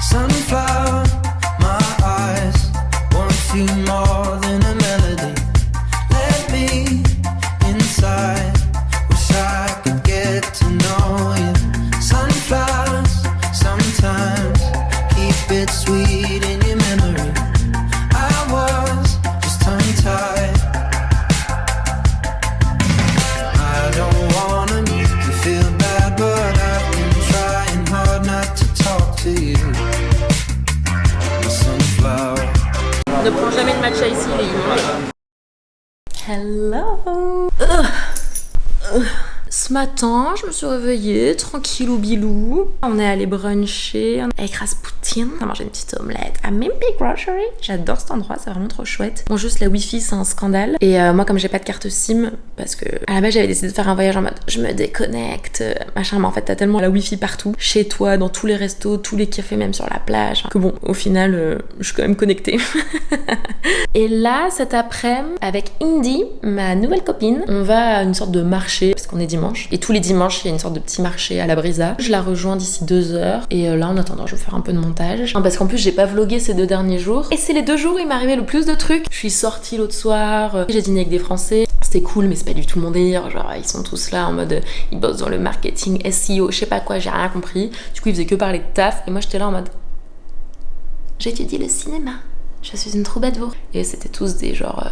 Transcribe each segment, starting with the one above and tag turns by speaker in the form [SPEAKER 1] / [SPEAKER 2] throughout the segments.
[SPEAKER 1] Sunflower, my eyes want you more than a melody. Let me inside, wish I could get to know you. Sunflowers, sometimes keep it sweet in your memory. I was just tongue-tied. I don't wanna make you feel bad, but I've been trying hard not to talk to you. Sunflower.
[SPEAKER 2] Ne prends jamais de matcha ici, il est immonde. Hello. Ce matin, je me suis réveillée, tranquillou bilou. On est allé bruncher avec Rasputin. On a mangé une petite omelette à Mimpy Grocery. J'adore cet endroit, c'est vraiment trop chouette. Bon, juste la wifi, c'est un scandale. Et moi, comme j'ai pas de carte SIM, parce que à la base, j'avais décidé de faire un voyage en mode je me déconnecte, machin. Mais en fait, t'as tellement la wifi partout, chez toi, dans tous les restos, tous les cafés, même sur la plage, que bon, au final, je suis quand même connectée. Et là, cet après-midi, avec Indy, ma nouvelle copine, on va à une sorte de marché, parce qu'on est dimanche. Et tous les dimanches, il y a une sorte de petit marché à la Brisa. Je la rejoins d'ici 2 heures. Et là, en attendant, je vais faire un peu de montage. Parce qu'en plus, j'ai pas vlogué ces 2 derniers jours. Et c'est les 2 jours où il m'est arrivé le plus de trucs. Je suis sortie l'autre soir. J'ai dîné avec des Français. C'était cool, mais c'est pas du tout mon délire. Genre, ils sont tous là en mode, ils bossent dans le marketing, SEO, je sais pas quoi, j'ai rien compris. Du coup, ils faisaient que parler de taf. Et moi, j'étais là en mode, j'étudie le cinéma. Je suis une troubadour. Et c'était tous des genre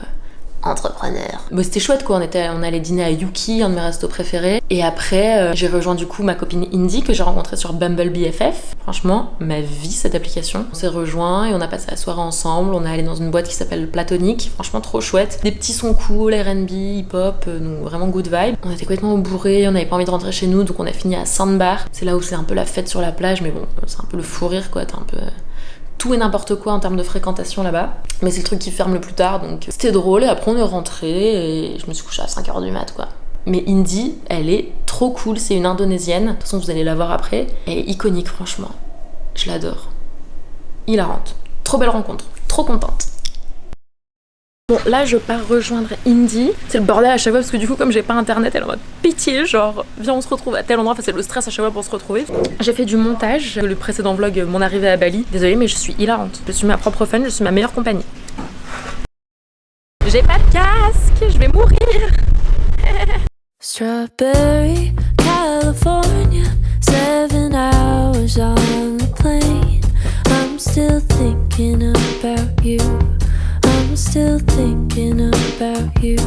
[SPEAKER 2] entrepreneurs. Bon, c'était chouette quoi, on allait dîner à Yuki, un de mes restos préférés. Et après, j'ai rejoint du coup ma copine Indy que j'ai rencontrée sur Bumble BFF. Franchement, ma vie cette application. On s'est rejoints et on a passé la soirée ensemble. On est allé dans une boîte qui s'appelle Platonique. Franchement, trop chouette. Des petits sons cool, R&B, hip-hop, donc vraiment good vibe. On était complètement bourrés, on n'avait pas envie de rentrer chez nous, donc on a fini à Sandbar. C'est là où c'est un peu la fête sur la plage, mais bon, c'est un peu le fou rire quoi, t'as un peu tout et n'importe quoi en termes de fréquentation là-bas. Mais c'est le truc qui ferme le plus tard, donc c'était drôle. Et après on est rentré et je me suis couchée à 5h du mat quoi. Mais Indy, elle est trop cool, c'est une Indonésienne. De toute façon vous allez la voir après. Elle est iconique franchement. Je l'adore. Hilarante. Trop belle rencontre. Trop contente. Bon, là je pars rejoindre Indy. C'est le bordel à chaque fois parce que du coup, comme j'ai pas internet, elle est en mode pitié, genre viens, on se retrouve à tel endroit. Enfin, c'est le stress à chaque fois pour se retrouver. J'ai fait du montage. Le précédent vlog, mon arrivée à Bali. Désolée, mais je suis hilarante. Je suis ma propre fan, je suis ma meilleure compagnie. J'ai pas de casque, je vais mourir.
[SPEAKER 3] Strawberry, California, 7 hours on the plane. I'm still thinking about you. I'm still thinking about you.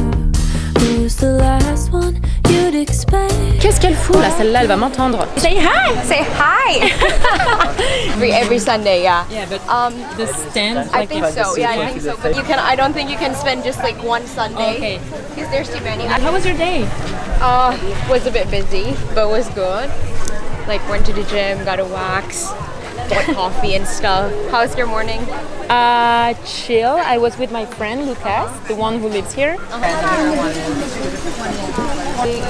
[SPEAKER 3] Who's the last one you'd expect?
[SPEAKER 2] Qu'est-ce qu'elle fout là? Celle-là, elle va m'entendre.
[SPEAKER 4] Say hi! Say hi! every Sunday, yeah.
[SPEAKER 2] Yeah, but the stand.
[SPEAKER 4] I think so. Yeah, I think so. But you can. I don't think you can spend just like one Sunday.
[SPEAKER 2] Okay.
[SPEAKER 4] Because there's too many.
[SPEAKER 2] How was your day?
[SPEAKER 4] Was a bit busy, but was good. Like went to the gym, got a wax, bought coffee and stuff. How's your morning?
[SPEAKER 2] Chill. I was with my friend Lucas, the one who lives here.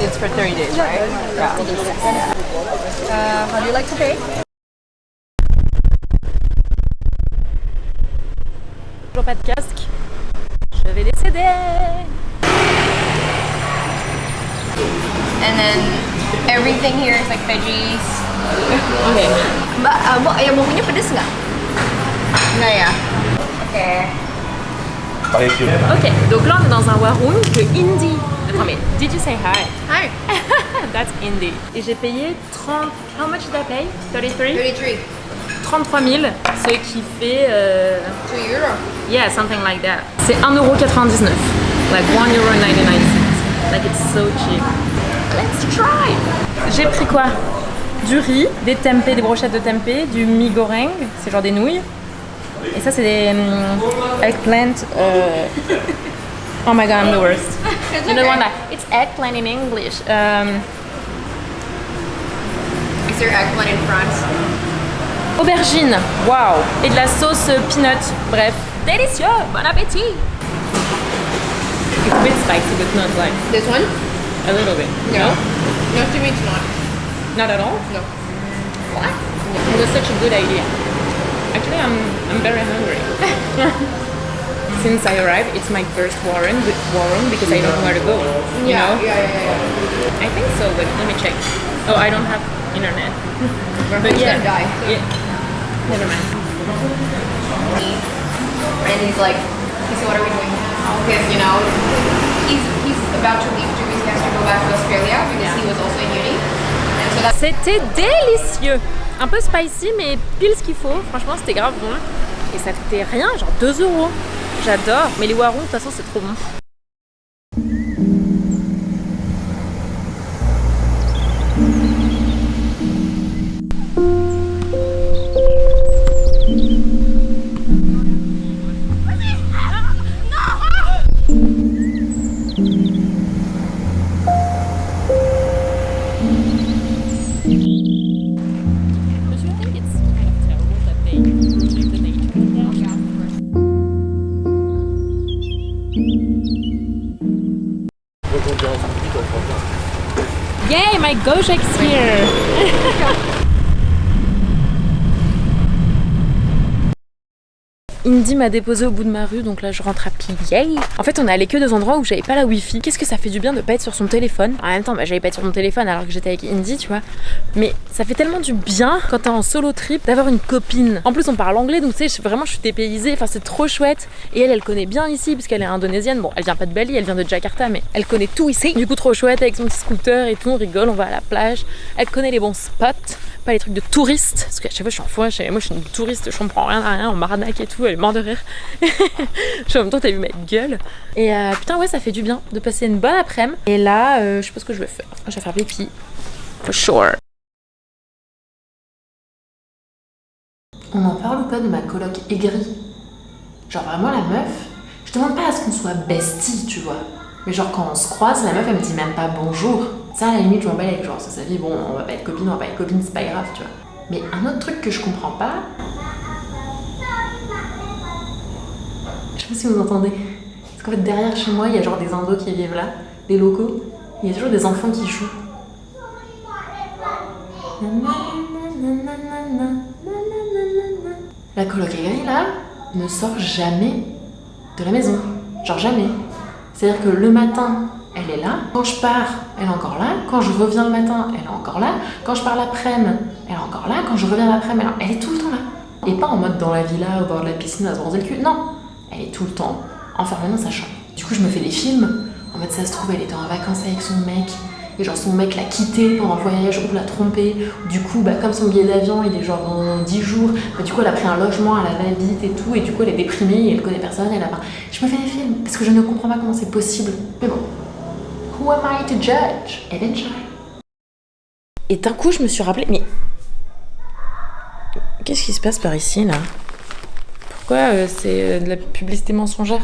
[SPEAKER 4] It's for 30 days, right? Yeah. How do you like to pay?
[SPEAKER 2] Toujours pas de casque. Je vais décéder.
[SPEAKER 4] And then everything here is like veggies.
[SPEAKER 2] Okay.
[SPEAKER 4] Mbak, ayam bumbunya pedes nggak? Nggak ya? Oke.
[SPEAKER 2] Ok, donc là on est dans un warung que Indy. Attends, mais did you say hi?
[SPEAKER 4] Hi.
[SPEAKER 2] That's Indy. Et j'ai payé 30. How much did I pay? 33?
[SPEAKER 4] 33.
[SPEAKER 2] 33 000, ce qui fait.
[SPEAKER 4] 2 euros.
[SPEAKER 2] Yeah, something like that. C'est 1,99€. Like 1,99€. Like it's so cheap. Let's try! J'ai pris quoi? Du riz, des tempeh, des brochettes de tempeh, du mi goreng, c'est genre des nouilles. Et ça, c'est des eggplant. Oh my god, I'm the worst. You know one that it's eggplant in English.
[SPEAKER 4] Is there eggplant in France?
[SPEAKER 2] Aubergine, wow. Et de la sauce peanut. Bref, délicieux. Bon appétit. It's a bit spicy, but not like
[SPEAKER 4] This one?
[SPEAKER 2] a little bit.
[SPEAKER 4] No. No, to me it's not.
[SPEAKER 2] Not at all.
[SPEAKER 4] No.
[SPEAKER 2] What? It was such a good idea. Actually, I'm very hungry. Since I arrived, it's my first warren because I don't know where to go. You know?
[SPEAKER 4] Yeah.
[SPEAKER 2] I think so, but let me check. Oh, I don't have internet.
[SPEAKER 4] But yeah. Die. Never mind. And he's like, so what are we doing now? Because, you know, he's about to leave too because he has to go back to Australia because he was also in uni. And so that's
[SPEAKER 2] C'était délicieux. Un peu spicy, mais pile ce qu'il faut. Franchement, c'était grave bon. Et ça coûtait rien, genre 2 €. J'adore. Mais les warons, de toute façon, c'est trop bon. Yay, my Gojek's here! Indy m'a déposé au bout de ma rue, donc là je rentre à pied. Yay! En fait, on est allé que deux endroits où j'avais pas la wifi. Qu'est-ce que ça fait du bien de pas être sur son téléphone? En même temps, j'allais pas être sur mon téléphone alors que j'étais avec Indy, tu vois. Mais ça fait tellement du bien quand t'es en solo trip d'avoir une copine. En plus, on parle anglais, donc tu sais, vraiment je suis dépaysée. Enfin, c'est trop chouette. Et elle connaît bien ici, puisqu'elle est indonésienne. Bon, elle vient pas de Bali, elle vient de Jakarta, mais elle connaît tout ici. Du coup, trop chouette avec son petit scooter et tout, on rigole, on va à la plage. Elle connaît les bons spots, pas les trucs de touristes. Parce qu'à chaque fois, je suis en fois, moi je suis une touriste, je comprends rien à rien, on m'arnaque et tout, elle est morte de rire. En même temps, t'as vu ma gueule. Et putain, ouais, ça fait du bien de passer une bonne après-midi. Et là, je sais pas ce que je vais faire. Je vais faire pipi. For sure. On en parle ou pas de ma coloc aigrie? Genre vraiment la meuf, je demande pas à ce qu'on soit bestie, tu vois. Mais genre quand on se croise, la meuf elle me dit même pas bonjour. Ça à la limite je m'en bats avec, genre c'est sa vie, bon on va pas être copine, c'est pas grave, tu vois. Mais un autre truc que je comprends pas, je sais pas si vous entendez, parce qu'en fait derrière chez moi il y a genre des indos qui vivent là, des locaux, il y a toujours des enfants qui jouent. La coloc aigrie là ne sort jamais de la maison, genre jamais. C'est-à-dire que le matin, elle est là, quand je pars, elle est encore là, quand je reviens le matin, elle est encore là, quand je pars l'après-midi, elle est encore là, quand je reviens l'après-midi, elle est tout le temps là. Et pas en mode dans la villa au bord de la piscine à se bronzer le cul, non, elle est tout le temps enfermée dans sa chambre. Du coup, je me fais des films, en mode ça se trouve, elle était en vacances avec son mec, et genre son mec l'a quitté pendant le voyage ou l'a trompé. Du coup, comme son billet d'avion il est genre dans 10 jours, du coup elle a pris un logement, elle a vite et tout, et du coup elle est déprimée, et elle connaît personne, elle a pas. Je me fais des films parce que je ne comprends pas comment c'est possible. Mais bon, who am I to judge? And enjoy. Et d'un coup je me suis rappelé, mais qu'est-ce qui se passe par ici là? Pourquoi c'est de la publicité mensongère?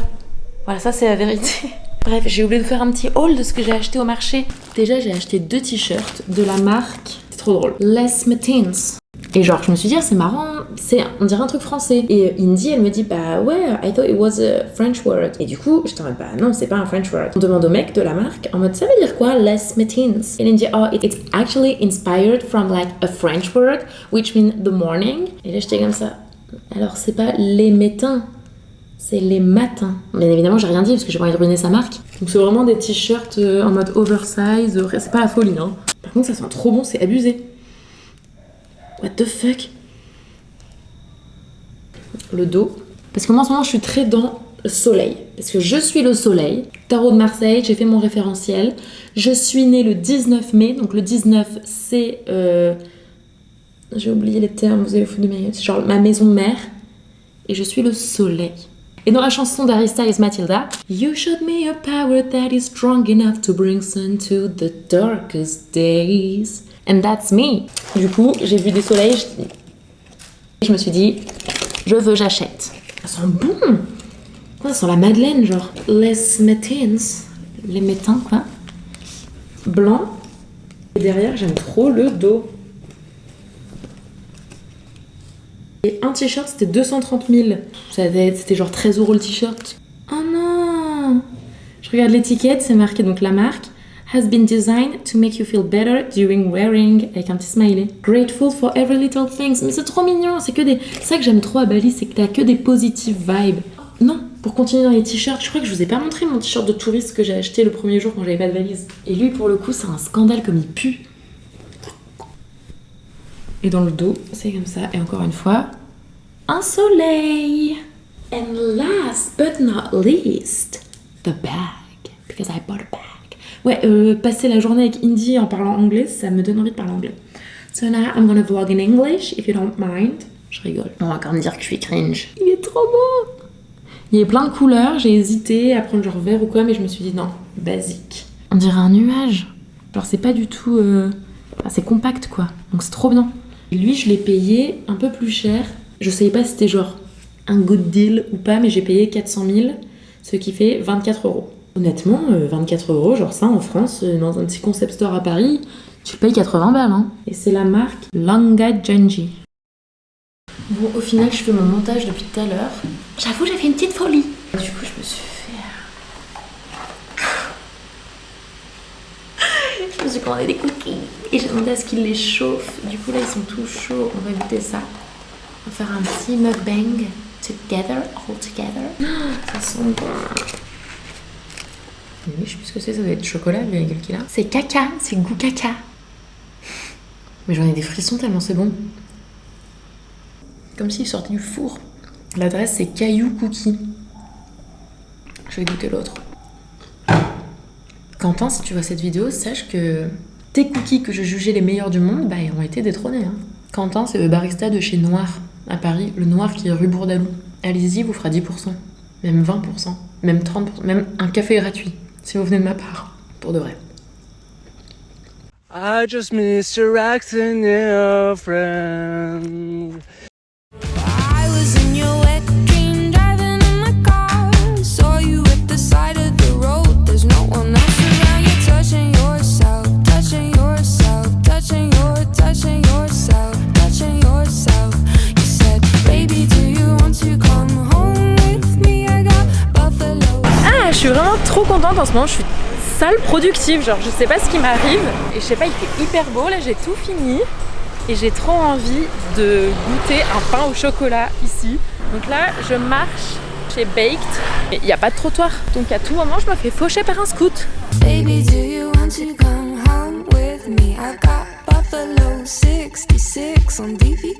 [SPEAKER 2] Voilà, ça c'est la vérité. Bref, j'ai oublié de faire un petit haul de ce que j'ai acheté au marché. Déjà, j'ai acheté 2 t-shirts de la marque, c'est trop drôle, Les Matins. Et genre, je me suis dit, c'est marrant, on dirait un truc français. Et Indy, elle me dit, bah ouais, I thought it was a French word. Et du coup, j'étais en mode, bah non, c'est pas un French word. On demande au mec de la marque, en mode, ça veut dire quoi, Les Matins? Et il me dit, oh, it's actually inspired from like a French word, which means the morning. Et là, j'étais comme ça. Alors, c'est pas les matins. C'est les matins. Bien évidemment, j'ai rien dit parce que j'ai pas envie de ruiner sa marque. Donc c'est vraiment des t-shirts en mode oversize. C'est pas la folie, hein. Par contre, ça sent trop bon, c'est abusé. What the fuck? Le dos. Parce que moi, en ce moment, je suis très dans le soleil. Parce que je suis le soleil. Tarot de Marseille, j'ai fait mon référentiel. Je suis née le 19 mai. Donc le 19, c'est... J'ai oublié les termes, vous allez vous foutre de ma gueule. C'est genre ma maison mère. Et je suis le soleil. Et dans la chanson d'Harry Styles, Matilda, You showed me a power that is strong enough to bring sun to the darkest days. And that's me. Du coup, j'ai vu des soleils, je me suis dit, j'achète. Ça sent bon. Ça sent la Madeleine, genre. Les Matins. Les matins, quoi. Blanc. Et derrière, j'aime trop le dos. Et un t-shirt c'était 230 000. C'était genre 13 € le t-shirt. Oh non! Je regarde l'étiquette, c'est marqué donc la marque. Has been designed to make you feel better during wearing, avec un petit smiley. Grateful for every little things. Mais c'est trop mignon, c'est ça que j'aime trop à Bali, c'est que t'as que des positive vibes. Non, pour continuer dans les t-shirts, je crois que je vous ai pas montré mon t-shirt de touriste que j'ai acheté le premier jour quand j'avais pas de valise. Et lui pour le coup c'est un scandale comme il pue. Et dans le dos, c'est comme ça. Et encore une fois, un soleil. And last but not least, the bag. Because I bought a bag. Ouais, passer la journée avec Indy en parlant anglais, ça me donne envie de parler anglais. So now I'm gonna vlog in English, if you don't mind. Je rigole. On va encore me dire que je suis cringe. Il est trop beau. Il y avait plein de couleurs, j'ai hésité à prendre genre vert ou quoi, mais je me suis dit non, basique. On dirait un nuage. Genre c'est pas du tout... Enfin, c'est compact quoi, donc c'est trop bien. Et lui, je l'ai payé un peu plus cher. Je savais pas si c'était genre un good deal ou pas, mais j'ai payé 400 000, ce qui fait 24 €. Honnêtement, 24 €, genre ça en France, dans un petit concept store à Paris, tu le payes 80 balles. Hein. Et c'est la marque Langa Janji. Bon, au final, je fais mon montage depuis tout à l'heure. J'avoue, j'ai fait une petite folie. Du coup, je me suis fait... Je me suis commandé des cookies et j'ai demandé à ce qu'ils les chauffent. Du coup, là, ils sont tout chauds. On va goûter ça. On va faire un petit mukbang together, all together. Ça sent bon. Oui, je sais plus ce que c'est. Ça doit être chocolat, le gueule qu'il a. C'est caca. C'est goût caca. Mais j'en ai des frissons tellement c'est bon. Comme s'il sortait du four. L'adresse, c'est Caillou Cookie. Je vais goûter l'autre. Quentin, si tu vois cette vidéo, sache que tes cookies que je jugeais les meilleurs du monde, bah, ils ont été détrônés. Hein. Quentin, c'est le barista de chez Noir, à Paris. Le Noir qui est rue Bourdaloue. Allez-y, vous fera 10%. Même 20%. Même 30%. Même un café gratuit. Si vous venez de ma part. Pour de vrai.
[SPEAKER 5] I just miss your accent, yeah, friend.
[SPEAKER 3] I was in your wet dream, driving in my car. Saw you at the side of the road. There's no one else around. You're touching yourself, touching yourself, touching yourself, touching yourself. You said, baby, do you want to come home with me? I got buffalo.
[SPEAKER 2] Ah, je suis vraiment trop contente en ce moment. Je suis sale productive, genre je sais pas ce qui m'arrive. Et je sais pas, il fait hyper beau. Là, j'ai tout fini. Et j'ai trop envie de goûter un pain au chocolat ici. Donc là, je marche chez Baked. Il n'y a pas de trottoir. Donc à tout moment, je me fais faucher par un scout.
[SPEAKER 3] Baby, do you want to come home with me? I've got Buffalo 66 on DVD.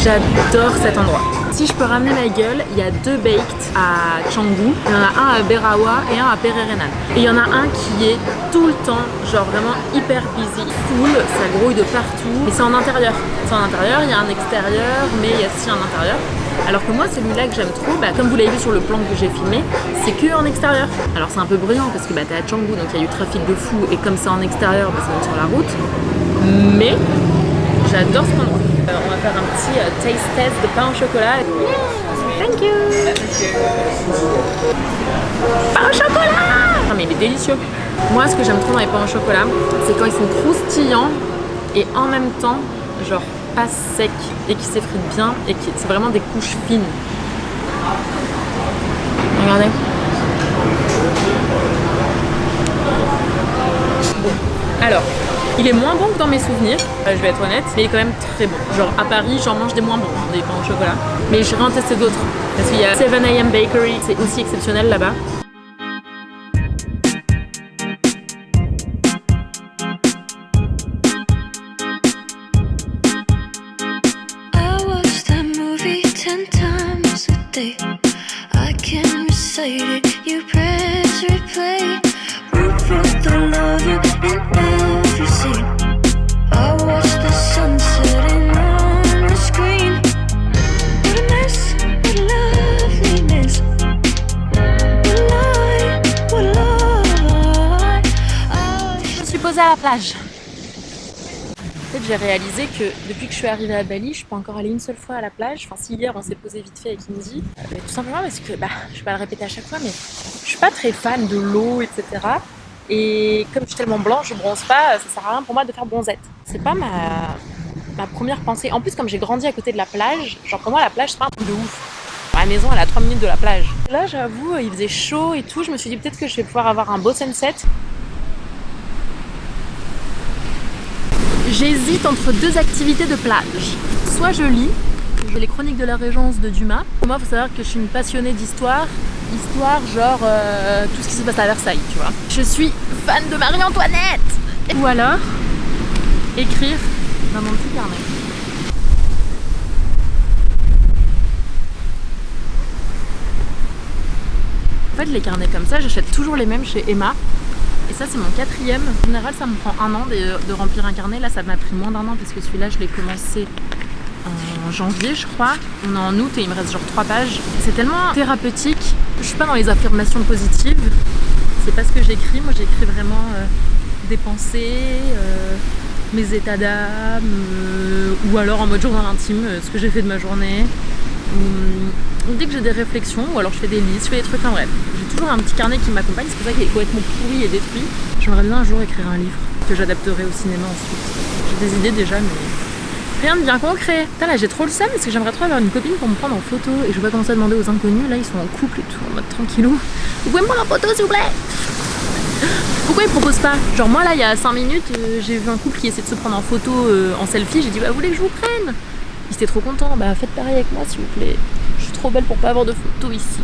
[SPEAKER 2] J'adore cet endroit. Si je peux ramener ma gueule, il y a 2 Baked à Canggu. Il y en a un à Berawa et un à Pererenan. Et il y en a un qui est tout le temps, genre vraiment hyper busy, full, ça grouille de partout. Et c'est en intérieur. C'est en intérieur, il y a un extérieur, mais il y a aussi un intérieur. Alors que moi, celui-là que j'aime trop, bah, comme vous l'avez vu sur le plan que j'ai filmé, c'est que en extérieur. Alors c'est un peu bruyant parce que bah, t'es à Canggu, donc il y a eu trafic de fou. Et comme c'est en extérieur, bah, ça monte sur la route. Mais j'adore cet endroit. On va faire un petit taste test de pain au chocolat. Yeah, thank you. Pain au chocolat. Non mais il est délicieux. Moi, ce que j'aime trop dans les pains au chocolat, c'est quand ils sont croustillants et en même temps, genre pas secs et qui s'effritent bien et qui c'est vraiment des couches fines. Regardez. Bon. Alors. Il est moins bon que dans mes souvenirs, je vais être honnête, mais il est quand même très bon. Genre à Paris, j'en mange des moins bons, des pains au chocolat. Mais je vais en tester d'autres. Parce qu'il y a 7 AM Bakery, c'est aussi exceptionnel là-bas.
[SPEAKER 3] I watch that movie 10 times a day. I can recite it, you press replay. We put the love in every scene. I watch the sunsetting on the screen. What a mess, what loveliness. What lie.
[SPEAKER 2] Je me suis posée à la plage. En fait, j'ai réalisé que depuis que je suis arrivée à Bali, je suis pas encore allée une seule fois à la plage. Enfin, si hier on s'est posé vite fait avec Indy, tout simplement parce que, je vais pas le répéter à chaque fois, mais je suis pas très fan de l'eau, etc. Et comme je suis tellement blanche, je bronze pas, ça sert à rien pour moi de faire bronzette. C'est pas ma première pensée. En plus, comme j'ai grandi à côté de la plage, genre pour moi la plage c'est pas un truc de ouf. Ma maison elle est à 3 minutes de la plage. Là, j'avoue, il faisait chaud et tout. Je me suis dit peut-être que je vais pouvoir avoir un beau sunset. J'hésite entre 2 activités de plage. Soit je lis, j'ai les chroniques de la Régence de Dumas. Moi, il faut savoir que je suis une passionnée d'histoire. Histoire, genre tout ce qui se passe à Versailles, tu vois. Je suis fan de Marie-Antoinette. Ou alors, écrire dans mon petit carnet. fait, les carnets comme ça, j'achète toujours les mêmes chez Emma. Et ça, c'est mon 4e. En général, ça me prend 1 an de remplir un carnet. Là, ça m'a pris moins d'1 an parce que celui-là, je l'ai commencé en janvier, je crois. On est en août et il me reste genre 3 pages. C'est tellement thérapeutique. Je suis pas dans les affirmations positives. C'est pas ce que j'écris. Moi, j'écris vraiment des pensées, mes états d'âme, ou alors en mode journal intime, ce que j'ai fait de ma journée. Dès que j'ai des réflexions, ou alors je fais des listes, je fais des trucs, en bref. J'ai toujours un petit carnet qui m'accompagne, c'est pour ça qu'il est complètement pourri et détruit. J'aimerais bien un jour écrire un livre que j'adapterai au cinéma ensuite. J'ai des idées déjà, mais rien de bien concret. Putain, là j'ai trop le seum parce que j'aimerais trop avoir une copine pour me prendre en photo et je vais pas commencer à demander aux inconnus, là ils sont en couple et tout, en mode tranquillou. Vous pouvez me prendre en photo s'il vous plaît? Pourquoi ils proposent pas? Genre moi là il y a 5 minutes, j'ai vu un couple qui essaie de se prendre en photo en selfie, j'ai dit bah vous voulez que je vous prenne? Ils étaient trop contents, bah faites pareil avec moi s'il vous plaît. Je suis trop belle pour pas avoir de photos ici.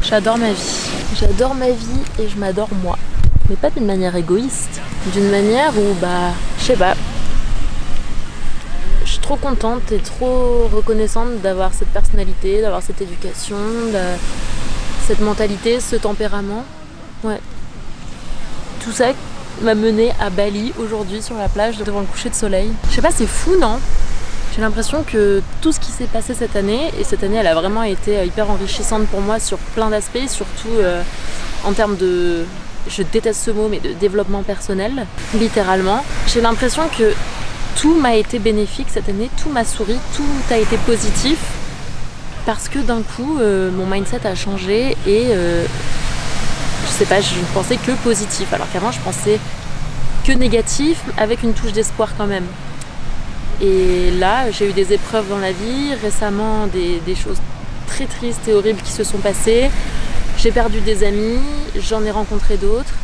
[SPEAKER 2] J'adore ma vie. J'adore ma vie et je m'adore moi. Mais pas d'une manière égoïste. D'une manière où, bah, je sais pas. Je suis trop contente et trop reconnaissante d'avoir cette personnalité, d'avoir cette éducation, cette mentalité, ce tempérament. Ouais. Tout ça m'a menée à Bali aujourd'hui sur la plage devant le coucher de soleil. Je sais pas, c'est fou, non? J'ai l'impression que tout ce qui s'est passé cette année, et cette année elle a vraiment été hyper enrichissante pour moi sur plein d'aspects, surtout en termes de, je déteste ce mot, mais de développement personnel, littéralement. J'ai l'impression que tout m'a été bénéfique cette année, tout m'a souri, tout a été positif, parce que d'un coup mon mindset a changé et je sais pas, je ne pensais que positif, alors qu'avant je pensais que négatif avec une touche d'espoir quand même. Et là, j'ai eu des épreuves dans la vie, récemment des choses très tristes et horribles qui se sont passées. J'ai perdu des amis, j'en ai rencontré d'autres.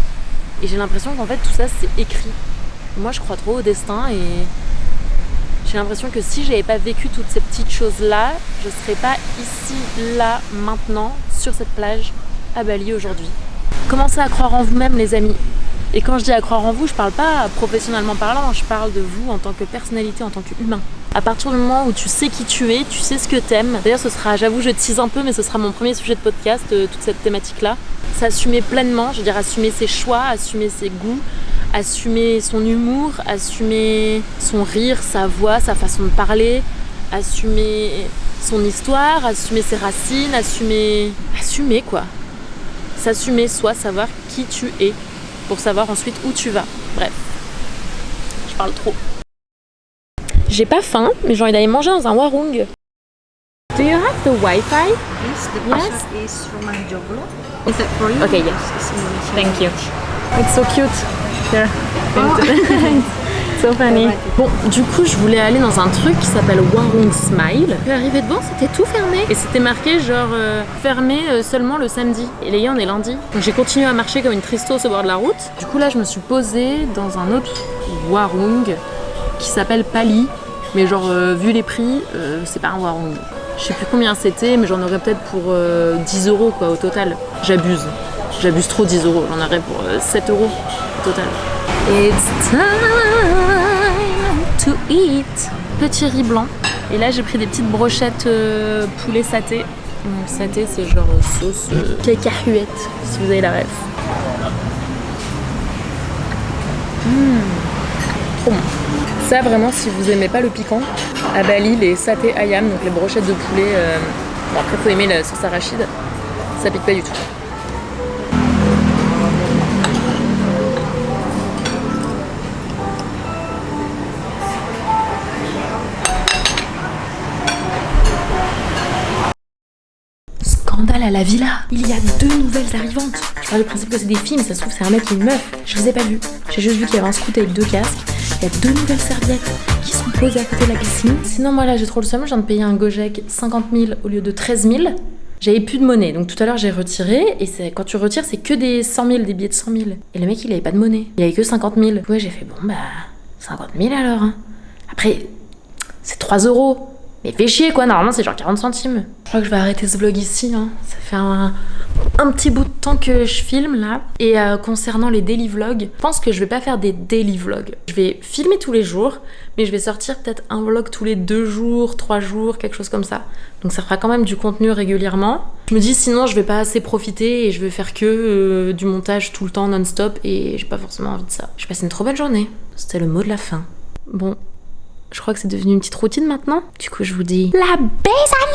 [SPEAKER 2] Et j'ai l'impression qu'en fait tout ça c'est écrit. Moi je crois trop au destin et j'ai l'impression que si j'avais pas vécu toutes ces petites choses-là, je serais pas ici, là, maintenant, sur cette plage, à Bali aujourd'hui. Commencez à croire en vous-même les amis. Et quand je dis à croire en vous, je parle pas professionnellement parlant, je parle de vous en tant que personnalité, en tant qu'humain. À partir du moment où tu sais qui tu es, tu sais ce que t'aimes. D'ailleurs, ce sera, j'avoue, je tease un peu, mais ce sera mon premier sujet de podcast, toute cette thématique-là. S'assumer pleinement, je veux dire assumer ses choix, assumer ses goûts, assumer son humour, assumer son rire, sa voix, sa façon de parler, assumer son histoire, assumer ses racines, assumer quoi. S'assumer soi, savoir qui tu es. Pour savoir ensuite où tu vas. Bref, je parle trop. J'ai pas faim, mais j'ai envie d'aller manger dans un warung. Do you have the Wi-Fi?
[SPEAKER 6] Yes, the
[SPEAKER 2] Yes.
[SPEAKER 6] person is from Joglo. Is that for you?
[SPEAKER 2] Okay, yes.
[SPEAKER 6] It's Indonesian
[SPEAKER 2] Thank you.
[SPEAKER 6] language.
[SPEAKER 2] It's so cute. There. It's so funny. Bon, du coup, je voulais aller dans un truc qui s'appelle Warung Smile. Je suis arrivée devant, c'était tout fermé. Et c'était marqué genre fermé seulement le samedi. Et les gars, on est lundi. Donc j'ai continué à marcher comme une tristos au bord de la route. Du coup, là, je me suis posée dans un autre Warung qui s'appelle Pali. Mais genre, vu les prix, c'est pas un Warung. Je sais plus combien c'était, mais j'en aurais peut-être pour 10 € quoi, au total. J'abuse trop 10 €. J'en aurais pour 7 € au total. It's time to eat. Petit riz blanc. Et là, j'ai pris des petites brochettes poulet saté. Donc, saté, c'est genre sauce cacahuète, si vous avez la ref. Trop bon. Ça, vraiment, si vous aimez pas le piquant, à Bali, les saté ayam, donc les brochettes de poulet, bon, après, faut aimer la sauce arachide, ça pique pas du tout. Scandale à la villa. Il y a 2 nouvelles arrivantes. Je parle du principe que c'est des films, ça se trouve c'est un mec et une meuf. Je les ai pas vus. J'ai juste vu qu'il y avait un scout avec 2 casques. Il y a 2 nouvelles serviettes qui sont posées à côté de la piscine. Sinon moi là j'ai trop le seum, je viens de payer un Gojek 50 000 au lieu de 13 000. J'avais plus de monnaie, donc tout à l'heure j'ai retiré. Et quand tu retires c'est que des 100 000, des billets de 100 000. Et le mec il avait pas de monnaie, il avait que 50 000. Ouais j'ai fait bon bah 50 000 alors. Hein. Après c'est 3 €. Mais fais chier quoi, normalement c'est genre 40 centimes. Je crois que je vais arrêter ce vlog ici, hein. Ça fait un petit bout de temps que je filme là. Et concernant les daily vlogs, je pense que je vais pas faire des daily vlogs. Je vais filmer tous les jours, mais je vais sortir peut-être un vlog tous les 2 jours, 3 jours, quelque chose comme ça. Donc ça fera quand même du contenu régulièrement. Je me dis sinon je vais pas assez profiter et je vais faire que du montage tout le temps non-stop et j'ai pas forcément envie de ça. J'ai passé une trop belle journée. C'était le mot de la fin. Bon, je crois que c'est devenu une petite routine maintenant. Du coup je vous dis la bise à